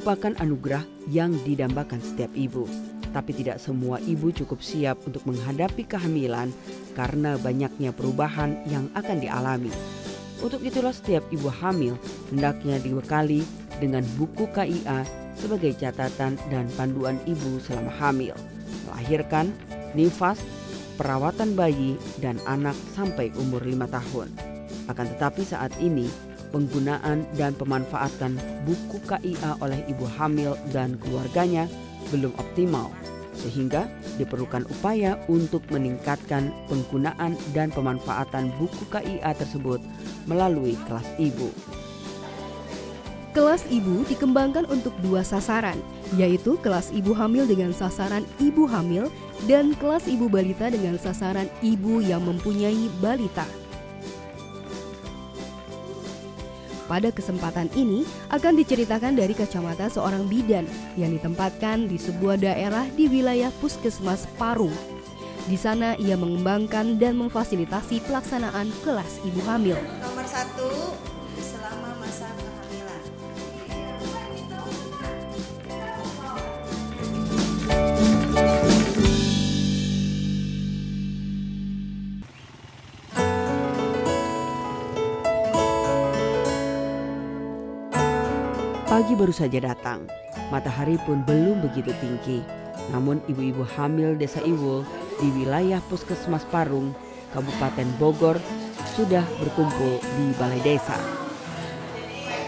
merupakan anugerah yang didambakan setiap ibu. Tapi tidak semua ibu cukup siap untuk menghadapi kehamilan karena banyaknya perubahan yang akan dialami. Untuk itulah setiap ibu hamil hendaknya dibekali dengan buku KIA sebagai catatan dan panduan ibu selama hamil, melahirkan, nifas, perawatan bayi dan anak sampai umur 5 tahun. Akan tetapi saat ini penggunaan dan pemanfaatan buku KIA oleh ibu hamil dan keluarganya belum optimal, sehingga diperlukan upaya untuk meningkatkan penggunaan dan pemanfaatan buku KIA tersebut melalui kelas ibu. Kelas ibu dikembangkan untuk 2 sasaran, yaitu kelas ibu hamil dengan sasaran ibu hamil dan kelas ibu balita dengan sasaran ibu yang mempunyai balita. Pada kesempatan ini akan diceritakan dari kacamata seorang bidan yang ditempatkan di sebuah daerah di wilayah Puskesmas Parung. Di sana ia mengembangkan dan memfasilitasi pelaksanaan kelas ibu hamil. Nomor 1, selama masa kehamilan. Pagi baru saja datang, matahari pun belum begitu tinggi. Namun ibu-ibu hamil Desa Iwul di wilayah Puskesmas Parung, Kabupaten Bogor sudah berkumpul di balai desa.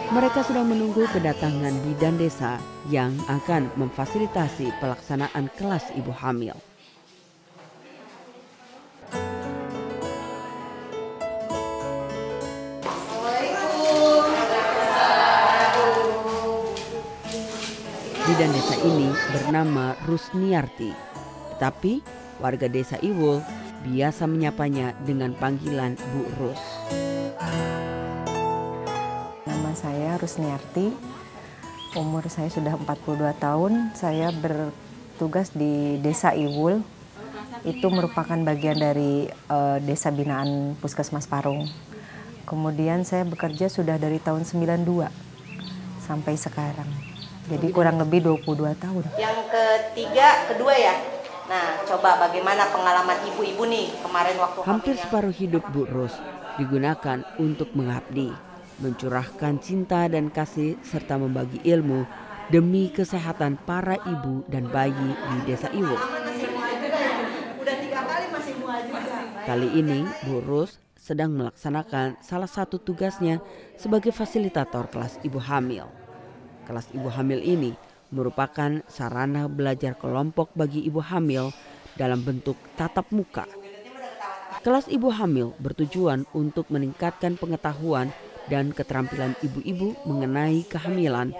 Mereka sedang menunggu kedatangan bidan desa yang akan memfasilitasi pelaksanaan kelas ibu hamil. Bidan desa ini bernama Rusniarti, tetapi warga Desa Iwul biasa menyapanya dengan panggilan Bu Rus. Nama saya Rusniarti, umur saya sudah 42 tahun, saya bertugas di Desa Iwul, itu merupakan bagian dari Desa Binaan Puskesmas Parung. Kemudian saya bekerja sudah dari tahun 92 sampai sekarang. Jadi kurang lebih 22 tahun. Yang kedua ya. Nah, coba bagaimana pengalaman ibu-ibu nih kemarin waktu Hampir hamilnya? separuh hidup Bu Rus digunakan untuk mengabdi, mencurahkan cinta dan kasih serta membagi ilmu demi kesehatan para ibu dan bayi di Desa Iwul. Udah 3 kali masih mual juga. Kali ini Bu Rus sedang melaksanakan salah satu tugasnya sebagai fasilitator kelas ibu hamil. Kelas ibu hamil ini merupakan sarana belajar kelompok bagi ibu hamil dalam bentuk tatap muka. Kelas ibu hamil bertujuan untuk meningkatkan pengetahuan dan keterampilan ibu-ibu mengenai kehamilan,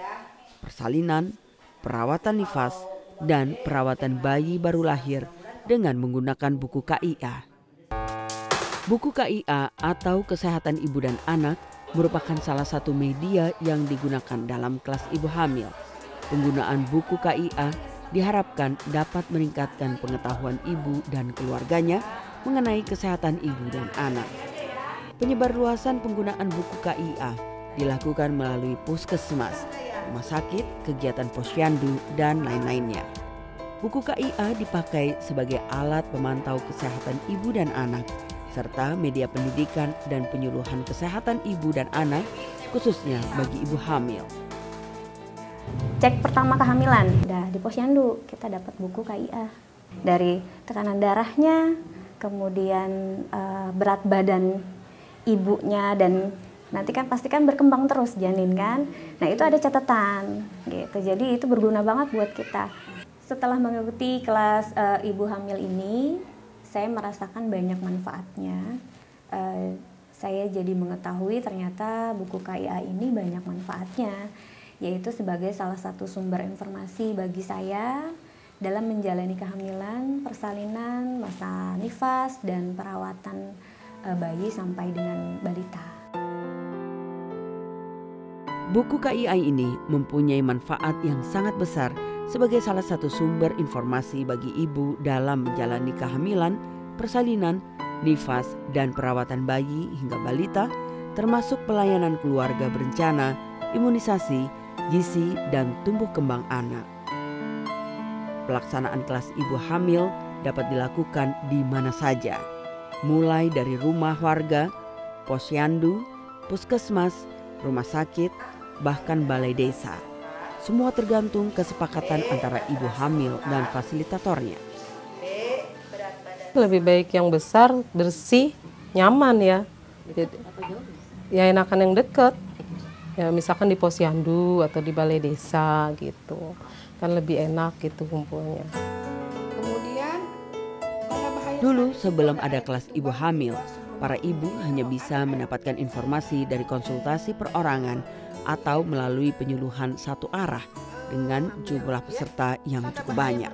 persalinan, perawatan nifas, dan perawatan bayi baru lahir dengan menggunakan buku KIA. Buku KIA atau Kesehatan Ibu dan Anak merupakan salah satu media yang digunakan dalam kelas ibu hamil. Penggunaan buku KIA diharapkan dapat meningkatkan pengetahuan ibu dan keluarganya mengenai kesehatan ibu dan anak. Penyebarluasan penggunaan buku KIA dilakukan melalui puskesmas, rumah sakit, kegiatan posyandu, dan lain-lainnya. Buku KIA dipakai sebagai alat pemantau kesehatan ibu dan anak, serta media pendidikan dan penyuluhan kesehatan ibu dan anak, khususnya bagi ibu hamil. Cek pertama kehamilan, di posyandu kita dapat buku KIA. Dari tekanan darahnya, kemudian berat badan ibunya, dan nanti kan pasti kan berkembang terus janin kan. Nah itu ada catatan gitu, jadi itu berguna banget buat kita. Setelah mengikuti kelas ibu hamil ini, saya merasakan banyak manfaatnya. Saya jadi mengetahui ternyata buku KIA ini banyak manfaatnya, yaitu sebagai salah satu sumber informasi bagi saya dalam menjalani kehamilan, persalinan, masa nifas, dan perawatan bayi sampai dengan balita. Buku KIA ini mempunyai manfaat yang sangat besar sebagai salah satu sumber informasi bagi ibu dalam menjalani kehamilan, persalinan, nifas, dan perawatan bayi hingga balita, termasuk pelayanan keluarga berencana, imunisasi, gizi, dan tumbuh kembang anak. Pelaksanaan kelas ibu hamil dapat dilakukan di mana saja, mulai dari rumah warga, posyandu, puskesmas, rumah sakit, bahkan balai desa. Semua tergantung kesepakatan antara ibu hamil dan fasilitatornya. Lebih baik yang besar, bersih, nyaman ya. Jadi, ya enakan yang dekat. Ya misalkan di posyandu atau di balai desa gitu. Kan lebih enak gitu kumpulnya. Dulu sebelum ada kelas ibu hamil, para ibu hanya bisa mendapatkan informasi dari konsultasi perorangan atau melalui penyuluhan satu arah dengan jumlah peserta yang cukup banyak.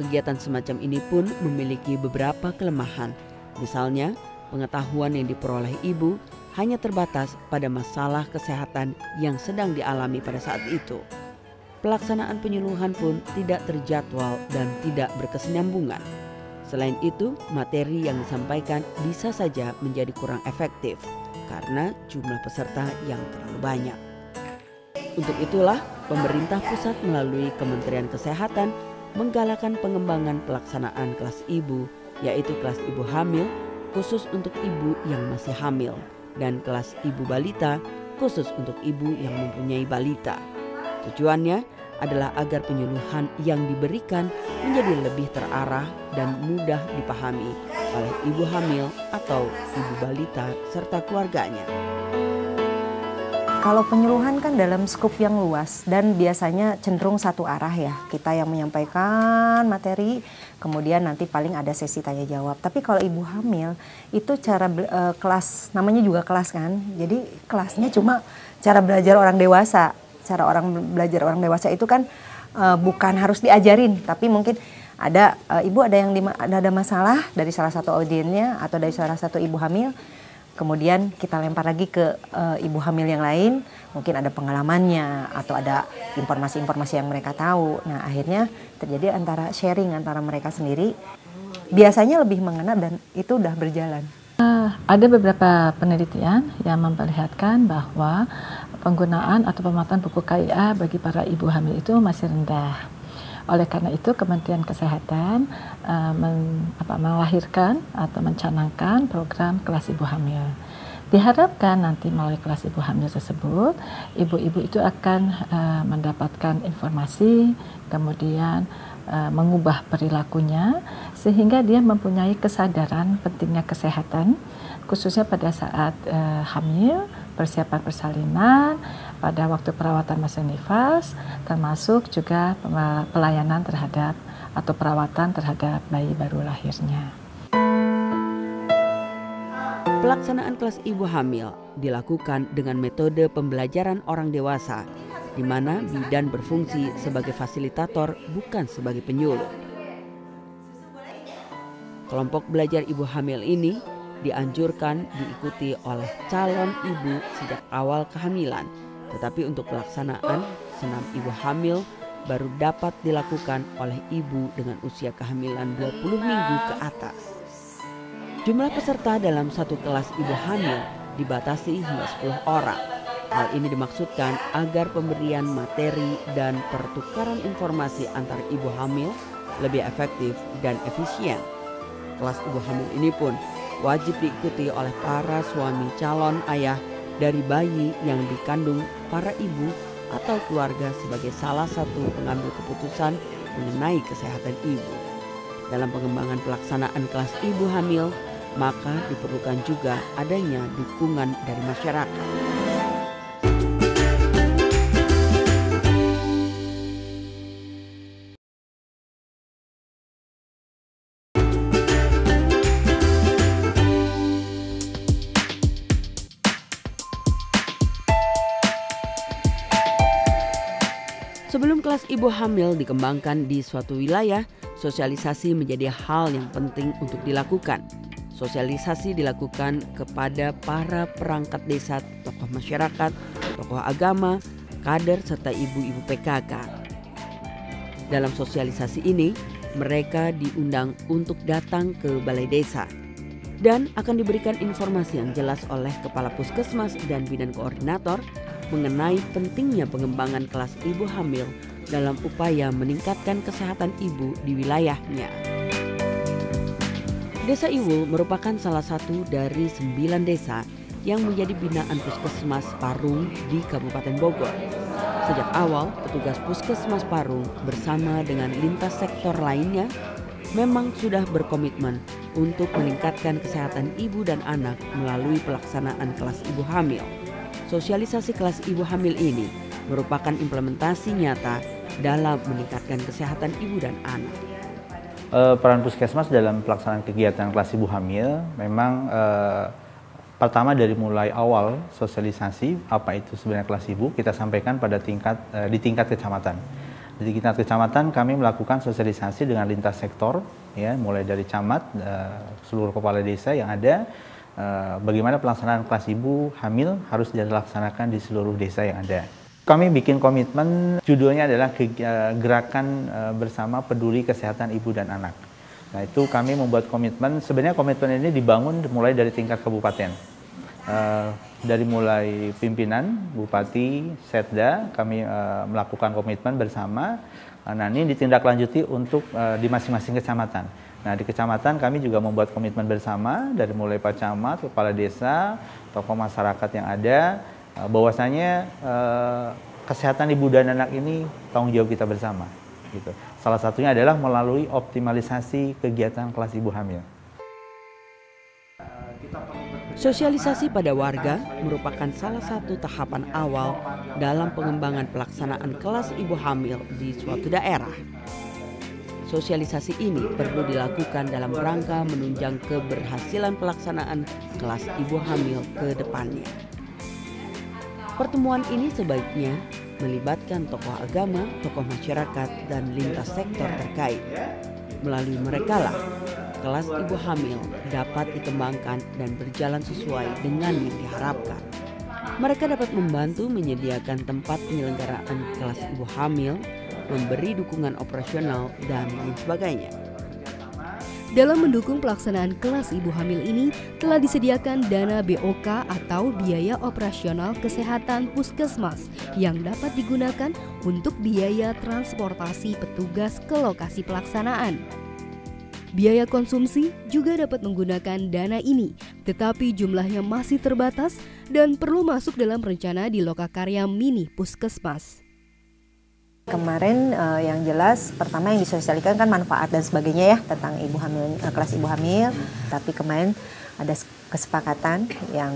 Kegiatan semacam ini pun memiliki beberapa kelemahan. Misalnya, pengetahuan yang diperoleh ibu hanya terbatas pada masalah kesehatan yang sedang dialami pada saat itu. Pelaksanaan penyuluhan pun tidak terjadwal dan tidak berkesinambungan. Selain itu, materi yang disampaikan bisa saja menjadi kurang efektif karena jumlah peserta yang terlalu banyak. Untuk itulah, pemerintah pusat melalui Kementerian Kesehatan menggalakkan pengembangan pelaksanaan kelas ibu, yaitu kelas ibu hamil khusus untuk ibu yang masih hamil dan kelas ibu balita khusus untuk ibu yang mempunyai balita. Tujuannya adalah agar penyuluhan yang diberikan menjadi lebih terarah dan mudah dipahami oleh ibu hamil atau ibu balita serta keluarganya. Kalau penyuluhan kan dalam skup yang luas dan biasanya cenderung satu arah ya. Kita yang menyampaikan materi, kemudian nanti paling ada sesi tanya jawab. Tapi kalau ibu hamil itu cara kelas, namanya juga kelas kan. Jadi kelasnya cuma cara belajar orang dewasa. Cara belajar orang dewasa itu kan bukan harus diajarin, tapi mungkin ada ibu ada masalah dari salah satu audiennya atau dari salah satu ibu hamil. Kemudian kita lempar lagi ke ibu hamil yang lain, mungkin ada pengalamannya atau ada informasi-informasi yang mereka tahu. Nah akhirnya terjadi sharing antara mereka sendiri. Biasanya lebih mengena dan itu udah berjalan. Ada beberapa penelitian yang memperlihatkan bahwa penggunaan atau pemakaian buku KIA bagi para ibu hamil itu masih rendah. Oleh karena itu Kementerian Kesehatan melahirkan atau mencanangkan program kelas ibu hamil. Diharapkan nanti melalui kelas ibu hamil tersebut, ibu-ibu itu akan mendapatkan informasi, kemudian mengubah perilakunya sehingga dia mempunyai kesadaran pentingnya kesehatan, khususnya pada saat hamil, persiapan persalinan, pada waktu perawatan masa nifas, termasuk juga pelayanan terhadap atau perawatan terhadap bayi baru lahirnya. Pelaksanaan kelas ibu hamil dilakukan dengan metode pembelajaran orang dewasa, di mana bidan berfungsi sebagai fasilitator bukan sebagai penyuluh. Kelompok belajar ibu hamil ini dianjurkan diikuti oleh calon ibu sejak awal kehamilan, tetapi untuk pelaksanaan senam ibu hamil baru dapat dilakukan oleh ibu dengan usia kehamilan 20 minggu ke atas. Jumlah peserta dalam satu kelas ibu hamil dibatasi hingga 10 orang. Hal ini dimaksudkan agar pemberian materi dan pertukaran informasi antar ibu hamil lebih efektif dan efisien. Kelas ibu hamil ini pun wajib diikuti oleh para suami calon ayah dari bayi yang dikandung para ibu atau keluarga sebagai salah satu pengambil keputusan mengenai kesehatan ibu. Dalam pengembangan pelaksanaan kelas ibu hamil, maka diperlukan juga adanya dukungan dari masyarakat. Sebelum kelas ibu hamil dikembangkan di suatu wilayah, sosialisasi menjadi hal yang penting untuk dilakukan. Sosialisasi dilakukan kepada para perangkat desa, tokoh masyarakat, tokoh agama, kader, serta ibu-ibu PKK. Dalam sosialisasi ini, mereka diundang untuk datang ke balai desa dan akan diberikan informasi yang jelas oleh kepala puskesmas dan bidan koordinator mengenai pentingnya pengembangan kelas ibu hamil dalam upaya meningkatkan kesehatan ibu di wilayahnya. Desa Iwul merupakan salah satu dari 9 desa yang menjadi binaan Puskesmas Parung di Kabupaten Bogor. Sejak awal, petugas Puskesmas Parung bersama dengan lintas sektor lainnya memang sudah berkomitmen untuk meningkatkan kesehatan ibu dan anak melalui pelaksanaan kelas ibu hamil. Sosialisasi kelas ibu hamil ini merupakan implementasi nyata dalam meningkatkan kesehatan ibu dan anak. Peran Puskesmas dalam pelaksanaan kegiatan kelas ibu hamil memang pertama dari mulai awal sosialisasi apa itu sebenarnya kelas ibu kita sampaikan pada di tingkat kecamatan. Di tingkat kecamatan kami melakukan sosialisasi dengan lintas sektor, ya, mulai dari camat, seluruh kepala desa yang ada, bagaimana pelaksanaan kelas ibu hamil harus dilaksanakan di seluruh desa yang ada. Kami bikin komitmen, judulnya adalah gerakan bersama peduli kesehatan ibu dan anak. Nah itu kami membuat komitmen, sebenarnya komitmen ini dibangun mulai dari tingkat kabupaten. Dari mulai pimpinan, bupati, setda, kami melakukan komitmen bersama. Nah ini ditindaklanjuti untuk di masing-masing kecamatan. Nah di kecamatan kami juga membuat komitmen bersama dari mulai Pak Camat, kepala desa, tokoh masyarakat yang ada, bahwasanya kesehatan ibu dan anak ini tanggung jawab kita bersama. Gitu. Salah satunya adalah melalui optimalisasi kegiatan kelas ibu hamil. Sosialisasi pada warga merupakan salah satu tahapan awal dalam pengembangan pelaksanaan kelas ibu hamil di suatu daerah. Sosialisasi ini perlu dilakukan dalam rangka menunjang keberhasilan pelaksanaan kelas ibu hamil ke depannya. Pertemuan ini sebaiknya melibatkan tokoh agama, tokoh masyarakat, dan lintas sektor terkait. Melalui merekalah kelas ibu hamil dapat dikembangkan dan berjalan sesuai dengan yang diharapkan. Mereka dapat membantu menyediakan tempat penyelenggaraan kelas ibu hamil, memberi dukungan operasional, dan lain sebagainya. Dalam mendukung pelaksanaan kelas ibu hamil ini telah disediakan dana BOK atau biaya operasional kesehatan puskesmas yang dapat digunakan untuk biaya transportasi petugas ke lokasi pelaksanaan. Biaya konsumsi juga dapat menggunakan dana ini, tetapi jumlahnya masih terbatas dan perlu masuk dalam rencana di Lokakarya Mini Puskesmas. Kemarin yang jelas pertama yang disosialisasikan kan manfaat dan sebagainya ya tentang ibu hamil, kelas ibu hamil. Tapi kemarin ada kesepakatan yang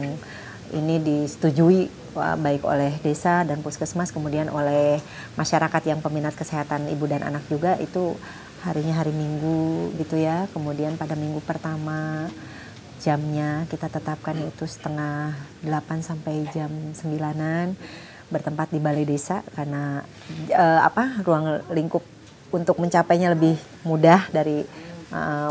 ini disetujui baik oleh desa dan puskesmas, kemudian oleh masyarakat yang peminat kesehatan ibu dan anak juga, itu harinya hari Minggu gitu ya. Kemudian pada minggu pertama jamnya kita tetapkan itu setengah 8 sampai jam 9-an, bertempat di balai desa karena ruang lingkup untuk mencapainya lebih mudah dari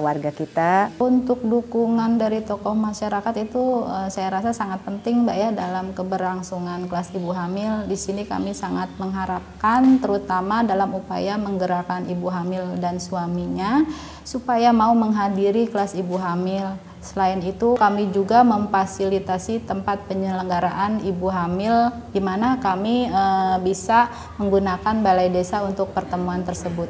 warga kita. Untuk dukungan dari tokoh masyarakat itu saya rasa sangat penting Mbak ya dalam keberlangsungan kelas ibu hamil. Di sini kami sangat mengharapkan terutama dalam upaya menggerakkan ibu hamil dan suaminya supaya mau menghadiri kelas ibu hamil. Selain itu kami juga memfasilitasi tempat penyelenggaraan ibu hamil di mana kami bisa menggunakan balai desa untuk pertemuan tersebut.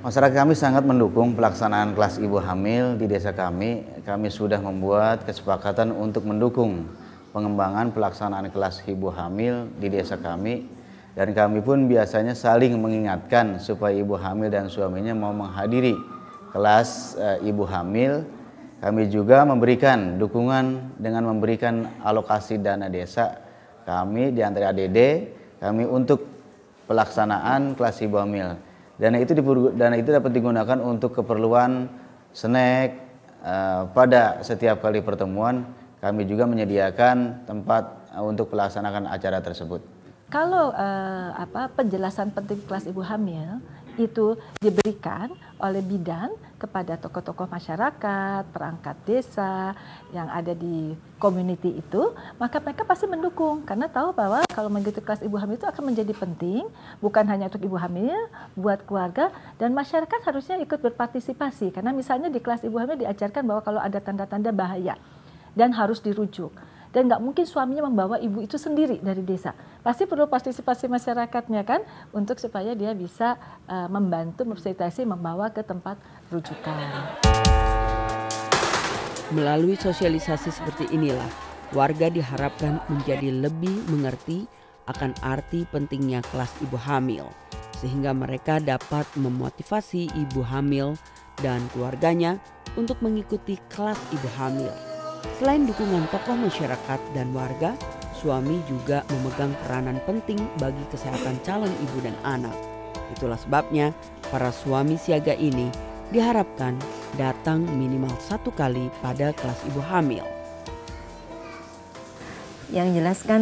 Masyarakat kami sangat mendukung pelaksanaan kelas ibu hamil di desa kami. Kami sudah membuat kesepakatan untuk mendukung pengembangan pelaksanaan kelas ibu hamil di desa kami. Dan kami pun biasanya saling mengingatkan supaya ibu hamil dan suaminya mau menghadiri kelas ibu hamil. Kami juga memberikan dukungan dengan memberikan alokasi dana desa kami di antara ADD kami untuk pelaksanaan kelas ibu hamil. Dana itu dapat digunakan untuk keperluan snack pada setiap kali pertemuan. Kami juga menyediakan tempat untuk pelaksanaan acara tersebut. Kalau penjelasan penting kelas ibu hamil itu diberikan oleh bidan kepada tokoh-tokoh masyarakat, perangkat desa yang ada di community itu, maka mereka pasti mendukung karena tahu bahwa kalau mengikuti kelas ibu hamil itu akan menjadi penting, bukan hanya untuk ibu hamil, buat keluarga, dan masyarakat harusnya ikut berpartisipasi karena misalnya di kelas ibu hamil diajarkan bahwa kalau ada tanda-tanda bahaya dan harus dirujuk. Dan nggak mungkin suaminya membawa ibu itu sendiri dari desa. Pasti perlu partisipasi masyarakatnya kan, untuk supaya dia bisa membantu, memfasilitasi, membawa ke tempat rujukan. Melalui sosialisasi seperti inilah, warga diharapkan menjadi lebih mengerti akan arti pentingnya kelas ibu hamil, sehingga mereka dapat memotivasi ibu hamil dan keluarganya untuk mengikuti kelas ibu hamil. Selain dukungan tokoh masyarakat dan warga, suami juga memegang peranan penting bagi kesehatan calon ibu dan anak. Itulah sebabnya para suami siaga ini diharapkan datang minimal 1 kali pada kelas ibu hamil. Yang jelas kan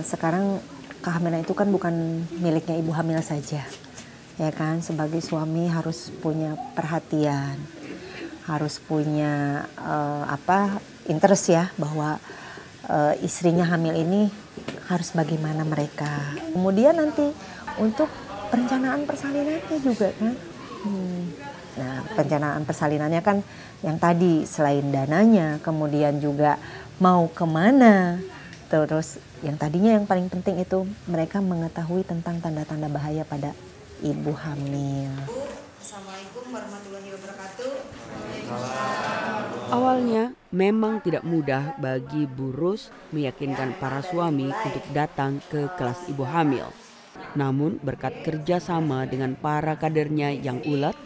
sekarang kehamilan itu kan bukan miliknya ibu hamil saja. Ya kan, sebagai suami harus punya perhatian, harus punya interest ya, bahwa istrinya hamil ini harus bagaimana mereka. Kemudian nanti untuk perencanaan persalinannya juga kan. Nah, perencanaan persalinannya kan yang tadi selain dananya, kemudian juga mau kemana. Terus yang tadinya yang paling penting itu mereka mengetahui tentang tanda-tanda bahaya pada ibu hamil. Assalamualaikum warahmatullahi wabarakatuh. Awalnya memang tidak mudah bagi Bu Rus meyakinkan para suami untuk datang ke kelas ibu hamil. Namun berkat kerjasama dengan para kadernya yang ulet,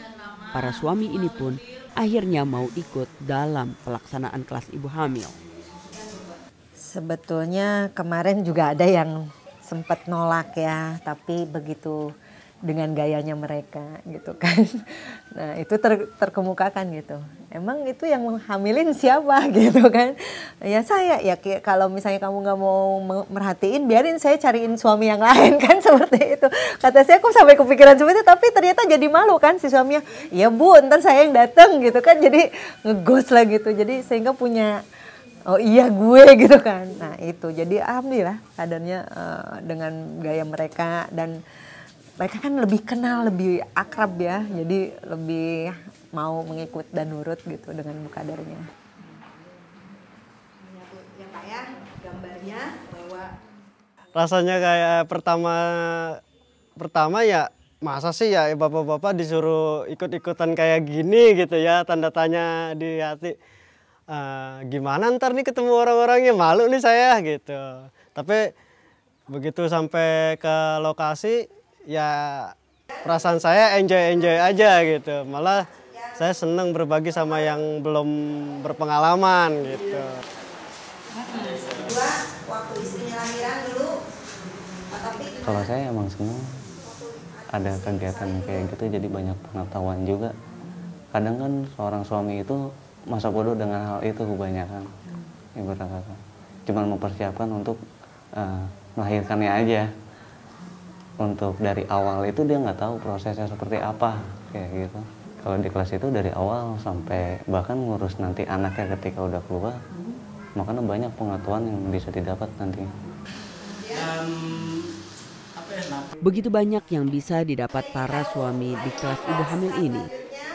para suami ini pun akhirnya mau ikut dalam pelaksanaan kelas ibu hamil. Sebetulnya kemarin juga ada yang sempat nolak ya, tapi begitu dengan gayanya mereka gitu kan. Nah itu terkemukakan gitu. Emang itu yang menghamilin siapa gitu kan. Ya saya, ya kalau misalnya kamu nggak mau merhatiin, biarin saya cariin suami yang lain kan, seperti itu. Kata saya kok sampai kepikiran seperti itu, tapi ternyata jadi malu kan si suaminya. Ya Bu, ntar saya yang datang gitu kan, jadi ngegos lah gitu. Jadi sehingga punya, oh iya gue gitu kan. Nah itu, jadi alhamdulillah kadarnya dengan gaya mereka, dan mereka kan lebih kenal, lebih akrab ya, jadi lebih mau mengikut dan nurut gitu dengan mukadarnya. Ya Pak ya, gambarnya bahwa rasanya kayak pertama ya, masa sih ya bapak-bapak disuruh ikut-ikutan kayak gini gitu ya, tanda tanya di hati. Gimana ntar nih ketemu orang-orangnya, malu nih saya gitu. Tapi begitu sampai ke lokasi, ya perasaan saya enjoy aja gitu. Malah saya senang berbagi sama yang belum berpengalaman gitu. Waktu istrinya lahiran dulu, kalau saya emang semua ada kegiatan kayak gitu, jadi banyak pengetahuan juga. Kadang kan seorang suami itu masa bodoh dengan hal itu kebanyakan, ibarat kata. Cuma mempersiapkan untuk melahirkannya aja. Untuk dari awal itu dia nggak tahu prosesnya seperti apa, kayak gitu. Kalau di kelas itu dari awal sampai bahkan ngurus nanti anaknya ketika udah keluar, makanya banyak pengetahuan yang bisa didapat nanti. Begitu banyak yang bisa didapat para suami di kelas ibu hamil ini.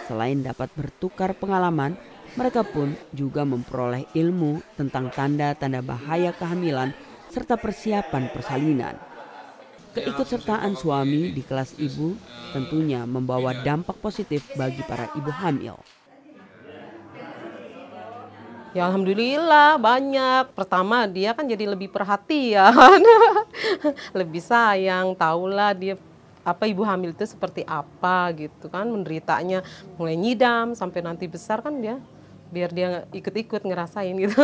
Selain dapat bertukar pengalaman, mereka pun juga memperoleh ilmu tentang tanda-tanda bahaya kehamilan serta persiapan persalinan. Keikutsertaan suami di kelas ibu tentunya membawa dampak positif bagi para ibu hamil. Ya alhamdulillah banyak. Pertama dia kan jadi lebih perhatian, lebih sayang, tahulah dia ibu hamil itu seperti apa gitu kan, menderitanya mulai nyidam sampai nanti besar kan dia, biar dia ikut-ikut ngerasain gitu.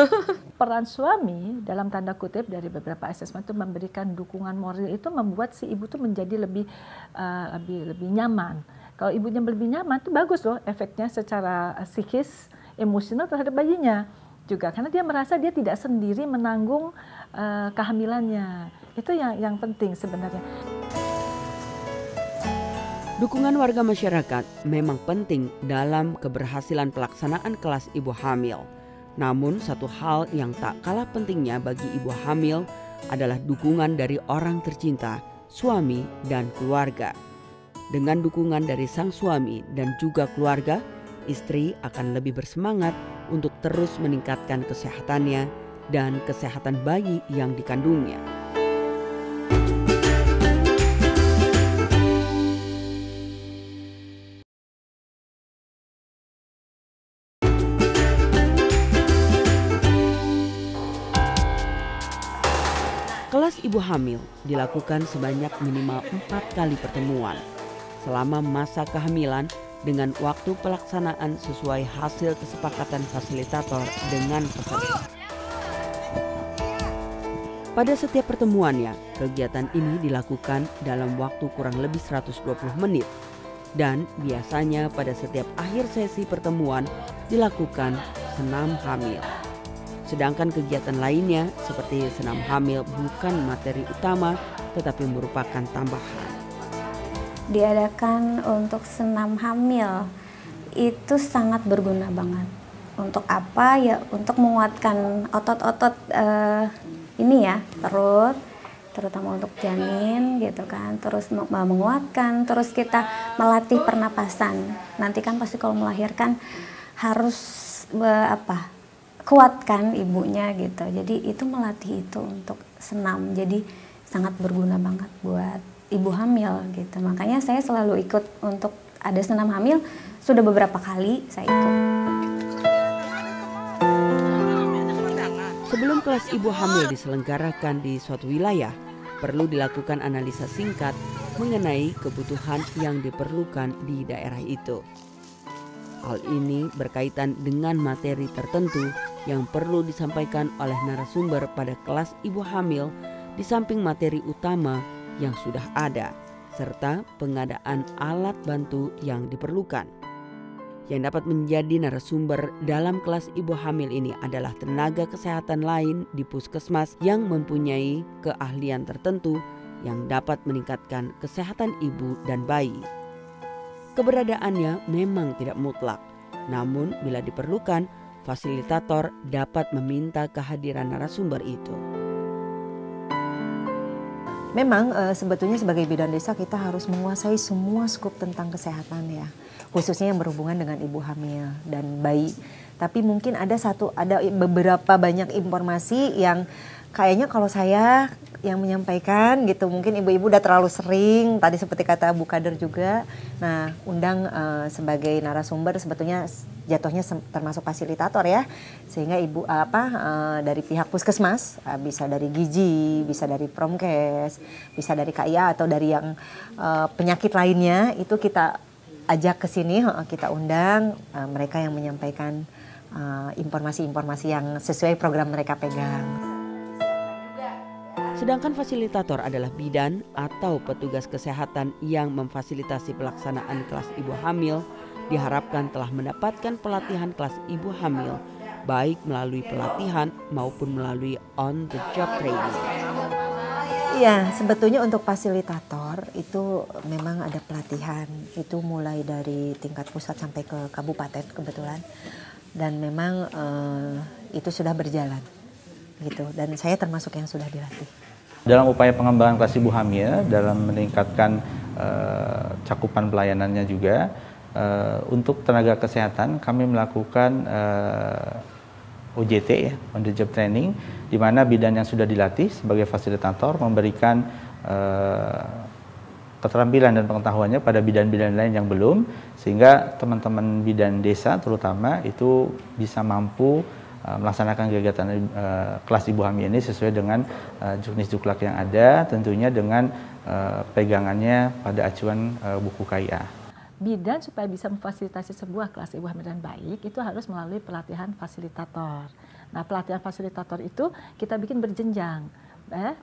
Peran suami dalam tanda kutip dari beberapa asesmen itu memberikan dukungan moral, itu membuat si ibu tuh menjadi lebih nyaman. Kalau ibunya lebih nyaman itu bagus loh efeknya secara psikis, emosional terhadap bayinya juga, karena dia merasa dia tidak sendiri menanggung kehamilannya. Itu yang penting sebenarnya. Dukungan warga masyarakat memang penting dalam keberhasilan pelaksanaan kelas ibu hamil. Namun satu hal yang tak kalah pentingnya bagi ibu hamil adalah dukungan dari orang tercinta, suami dan keluarga. Dengan dukungan dari sang suami dan juga keluarga, istri akan lebih bersemangat untuk terus meningkatkan kesehatannya dan kesehatan bayi yang dikandungnya. Kelas ibu hamil dilakukan sebanyak minimal 4 kali pertemuan selama masa kehamilan dengan waktu pelaksanaan sesuai hasil kesepakatan fasilitator dengan peserta. Pada setiap pertemuannya, kegiatan ini dilakukan dalam waktu kurang lebih 120 menit dan biasanya pada setiap akhir sesi pertemuan dilakukan senam hamil. Sedangkan kegiatan lainnya seperti senam hamil bukan materi utama tetapi merupakan tambahan. Diadakan untuk senam hamil itu sangat berguna banget. Untuk apa ya? Untuk menguatkan otot-otot ini ya, perut, terutama untuk janin gitu kan. Terus menguatkan, terus kita melatih pernapasan. Nanti kan pasti kalau melahirkan harus kuatkan ibunya gitu. Jadi itu melatih itu untuk senam. Jadi sangat berguna banget buat ibu hamil gitu. Makanya saya selalu ikut untuk ada senam hamil. Sudah beberapa kali saya ikut. Sebelum kelas ibu hamil diselenggarakan di suatu wilayah, perlu dilakukan analisa singkat mengenai kebutuhan yang diperlukan di daerah itu. Hal ini berkaitan dengan materi tertentu yang perlu disampaikan oleh narasumber pada kelas ibu hamil di samping materi utama yang sudah ada, serta pengadaan alat bantu yang diperlukan. Yang dapat menjadi narasumber dalam kelas ibu hamil ini adalah tenaga kesehatan lain di puskesmas yang mempunyai keahlian tertentu yang dapat meningkatkan kesehatan ibu dan bayi. Keberadaannya memang tidak mutlak, namun bila diperlukan, fasilitator dapat meminta kehadiran narasumber itu. Memang sebetulnya sebagai bidan desa kita harus menguasai semua skup tentang kesehatan ya, khususnya yang berhubungan dengan ibu hamil dan bayi. Tapi mungkin ada beberapa banyak informasi yang kayaknya kalau saya yang menyampaikan gitu, mungkin ibu-ibu udah terlalu sering, tadi seperti kata Bu Kader juga. Nah, undang sebagai narasumber sebetulnya jatuhnya termasuk fasilitator ya, sehingga ibu dari pihak puskesmas, bisa dari gizi, bisa dari promkes, bisa dari KIA atau dari yang penyakit lainnya, itu kita ajak ke sini, kita undang mereka yang menyampaikan informasi-informasi yang sesuai program mereka pegang. Sedangkan fasilitator adalah bidan atau petugas kesehatan yang memfasilitasi pelaksanaan kelas ibu hamil, diharapkan telah mendapatkan pelatihan kelas ibu hamil, baik melalui pelatihan maupun melalui on the job training. Iya, sebetulnya untuk fasilitator itu memang ada pelatihan, itu mulai dari tingkat pusat sampai ke kabupaten kebetulan, dan memang itu sudah berjalan gitu, dan saya termasuk yang sudah dilatih. Dalam upaya pengembangan kelas ibu hamil, dalam meningkatkan cakupan pelayanannya juga, untuk tenaga kesehatan kami melakukan OJT ya, on the job training, di mana bidan yang sudah dilatih sebagai fasilitator memberikan keterampilan dan pengetahuannya pada bidan-bidan lain yang belum, sehingga teman-teman bidan desa terutama itu bisa mampu melaksanakan kegiatan kelas ibu hamil ini sesuai dengan juknis juklak yang ada, tentunya dengan pegangannya pada acuan buku KIA. Bidan supaya bisa memfasilitasi sebuah kelas ibu hamil dan baik itu harus melalui pelatihan fasilitator. Nah, pelatihan fasilitator itu kita bikin berjenjang.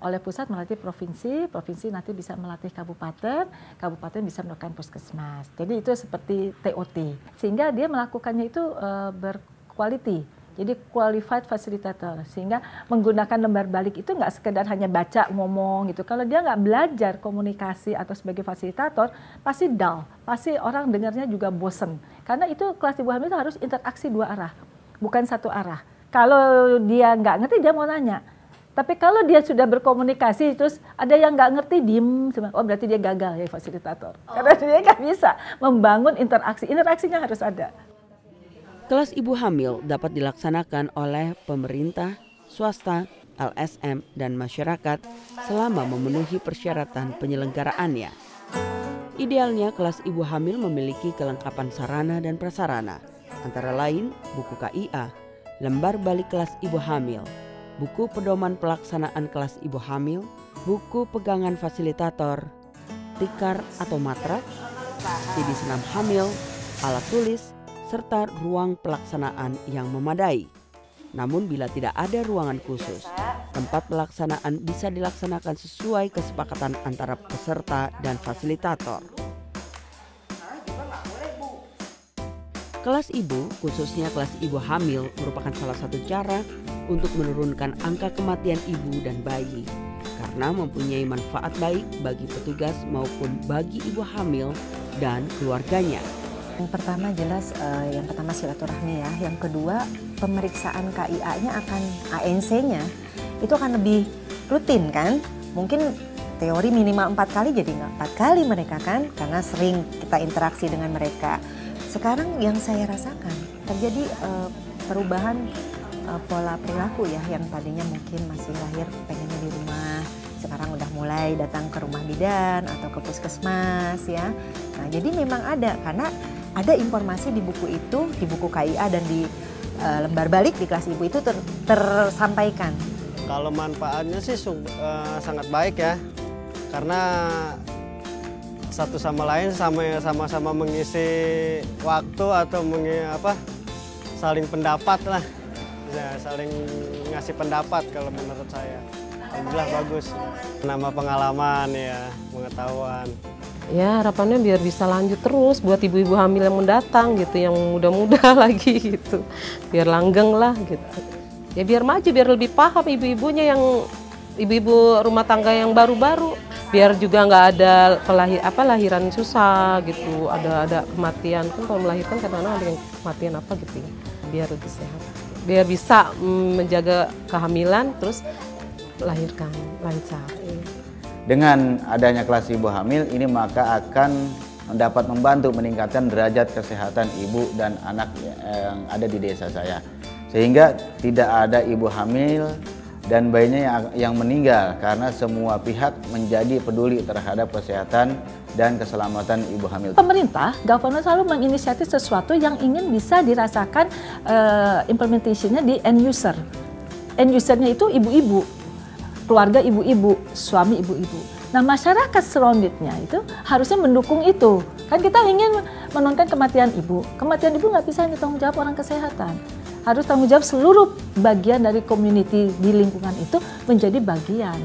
Oleh pusat melatih provinsi, provinsi nanti bisa melatih kabupaten, kabupaten bisa melakukan puskesmas. Jadi itu seperti TOT, sehingga dia melakukannya itu berquality. Jadi qualified facilitator, sehingga menggunakan lembar balik itu nggak sekedar hanya baca ngomong gitu. Kalau dia nggak belajar komunikasi atau sebagai fasilitator, pasti dull, pasti orang dengarnya juga bosen. Karena itu kelas ibu hamil itu harus interaksi dua arah, bukan satu arah. Kalau dia nggak ngerti dia mau nanya. Tapi kalau dia sudah berkomunikasi terus ada yang nggak ngerti diem, oh berarti dia gagal ya fasilitator. Karena dia nggak bisa membangun interaksi, interaksinya harus ada. Kelas ibu hamil dapat dilaksanakan oleh pemerintah, swasta, LSM, dan masyarakat selama memenuhi persyaratan penyelenggaraannya. Idealnya kelas ibu hamil memiliki kelengkapan sarana dan prasarana, antara lain buku KIA, lembar balik kelas ibu hamil, buku pedoman pelaksanaan kelas ibu hamil, buku pegangan fasilitator, tikar atau matras, CD senam hamil, alat tulis, serta ruang pelaksanaan yang memadai. Namun bila tidak ada ruangan khusus, tempat pelaksanaan bisa dilaksanakan sesuai kesepakatan antara peserta dan fasilitator. Kelas ibu, khususnya kelas ibu hamil, merupakan salah satu cara untuk menurunkan angka kematian ibu dan bayi karena mempunyai manfaat baik bagi petugas maupun bagi ibu hamil dan keluarganya. Yang pertama jelas, yang pertama silaturahmi ya. Yang kedua pemeriksaan KIA-nya akan ANC-nya itu akan lebih rutin kan. Mungkin teori minimal 4 kali jadi nggak 4 kali mereka kan, karena sering kita interaksi dengan mereka. Sekarang yang saya rasakan terjadi perubahan pola perilaku ya, yang tadinya mungkin masih lahir pengennya di rumah, sekarang udah mulai datang ke rumah bidan atau ke puskesmas ya. Nah jadi memang ada, karena ada informasi di buku itu, di buku KIA dan di lembar balik di kelas ibu itu tersampaikan. Kalau manfaatnya sih sangat baik ya, karena satu sama lain sama-sama mengisi waktu atau saling pendapat lah, ya, saling ngasih pendapat kalau menurut saya. Alhamdulillah bagus, nama pengalaman ya, pengetahuan. Ya harapannya biar bisa lanjut terus buat ibu-ibu hamil yang mendatang gitu, yang muda-muda lagi gitu, biar langgeng lah gitu. Ya biar maju, biar lebih paham ibu-ibunya, yang ibu-ibu rumah tangga yang baru-baru, biar juga nggak ada lahiran susah gitu, ada kematian kan, kalau melahirkan kadang-kadang ada yang kematian apa gitu ya, biar lebih sehat, biar bisa menjaga kehamilan terus melahirkan lancar. Dengan adanya kelas ibu hamil ini maka akan dapat membantu meningkatkan derajat kesehatan ibu dan anak yang ada di desa saya. Sehingga tidak ada ibu hamil dan bayinya yang meninggal karena semua pihak menjadi peduli terhadap kesehatan dan keselamatan ibu hamil. Pemerintah, governor selalu menginisiatif sesuatu yang ingin bisa dirasakan implementation-nya di end user. End user-nya itu ibu-ibu, keluarga ibu-ibu, suami ibu-ibu. Nah masyarakat surrounded-nya itu harusnya mendukung itu. Kan kita ingin menurunkan kematian ibu. Kematian ibu nggak bisa ditanggung jawab orang kesehatan. Harus tanggung jawab seluruh bagian dari community di lingkungan itu menjadi bagian.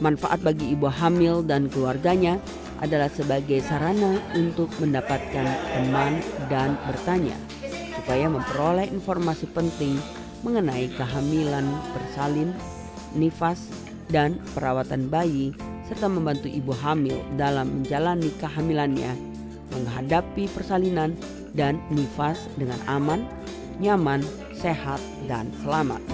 Manfaat bagi ibu hamil dan keluarganya adalah sebagai sarana untuk mendapatkan teman dan bertanya, supaya memperoleh informasi penting mengenai kehamilan bersalin, nifas, dan perawatan bayi, serta membantu ibu hamil dalam menjalani kehamilannya, menghadapi persalinan dan nifas dengan aman, nyaman, sehat, dan selamat.